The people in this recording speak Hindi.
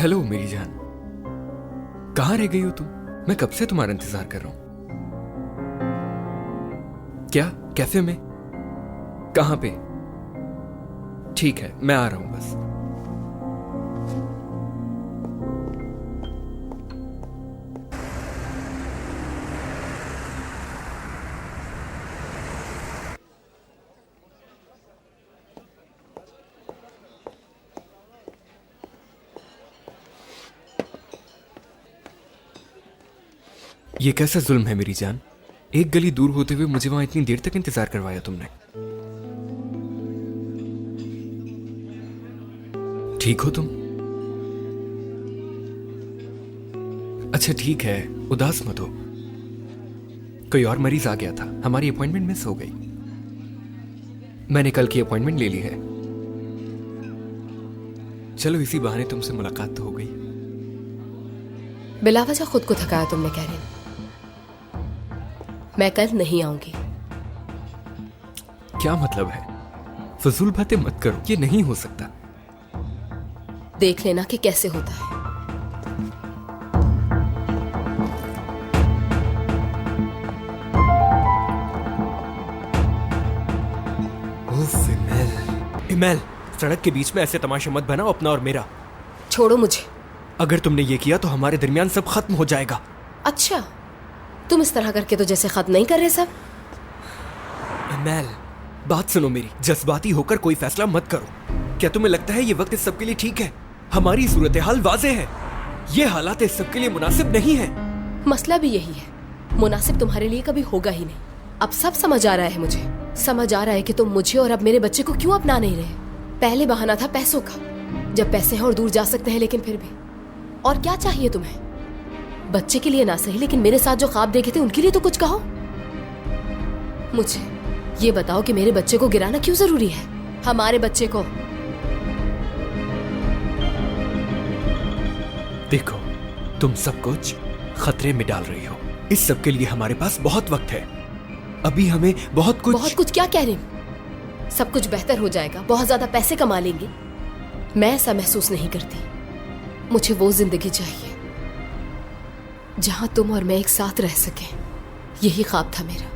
हेलो मेरी जान, कहाँ रह गई हो तुम? मैं कब से तुम्हारा इंतजार कर रहा हूं। क्या कैफे में? कहाँ पे? ठीक है, मैं आ रहा हूं बस। ये कैसा जुल्म है मेरी जान? एक गली दूर होते हुए मुझे वहां इतनी देर तक इंतजार करवाया तुमने। ठीक हो तुम? अच्छा ठीक है, उदास मत हो। कोई और मरीज आ गया था, हमारी अपॉइंटमेंट मिस हो गई। मैंने कल की अपॉइंटमेंट ले ली है। चलो इसी बहाने तुमसे मुलाकात तो हो गई। बिला वजह खुद को थकाया तुमने कैरिन। मैं कल नहीं आऊंगी। क्या मतलब है? फजूल बातें मत करो, ये नहीं हो सकता। देख लेना कि कैसे होता है। इमेल, सड़क के बीच में ऐसे तमाशा मत बनाओ अपना और मेरा। छोड़ो मुझे। अगर तुमने ये किया तो हमारे दरमियान सब खत्म हो जाएगा। अच्छा, तुम इस तरह करके तो जैसे खत्म नहीं कर रहे सब। इमेल, बात सुनो मेरी। जज्बाती होकर कोई फैसला मत करो। क्या तुम्हें लगता है ये वक्त इस सब के लिए ठीक है? हमारी सूरत हाल वाज़ेह है। ये हालात इस सब के लिए मुनासिब नहीं है। मसला भी यही है, मुनासिब तुम्हारे लिए कभी होगा ही नहीं। अब सब समझ आ रहा है मुझे। समझ आ रहा है कि तुम मुझे और अब मेरे बच्चे को क्यों अपना नहीं रहे। पहले बहाना था पैसों का, जब पैसे हैं और दूर जा सकते हैं, लेकिन फिर भी। और क्या चाहिए तुम्हें? बच्चे के लिए ना सही, लेकिन मेरे साथ जो ख्वाब देखे थे उनके लिए तो कुछ कहो। मुझे ये बताओ कि मेरे बच्चे को गिराना क्यों जरूरी है? हमारे बच्चे को। देखो, तुम सब कुछ खतरे में डाल रही हो। इस सब के लिए हमारे पास बहुत वक्त है। अभी हमें बहुत कुछ क्या कह रही हूँ? सब कुछ बेहतर हो जाएगा, बहुत ज्यादा पैसे कमा लेंगे। मैं ऐसा महसूस नहीं करती। मुझे वो जिंदगी चाहिए जहां तुम और मैं एक साथ रह सकें। यही ख्वाब था मेरा।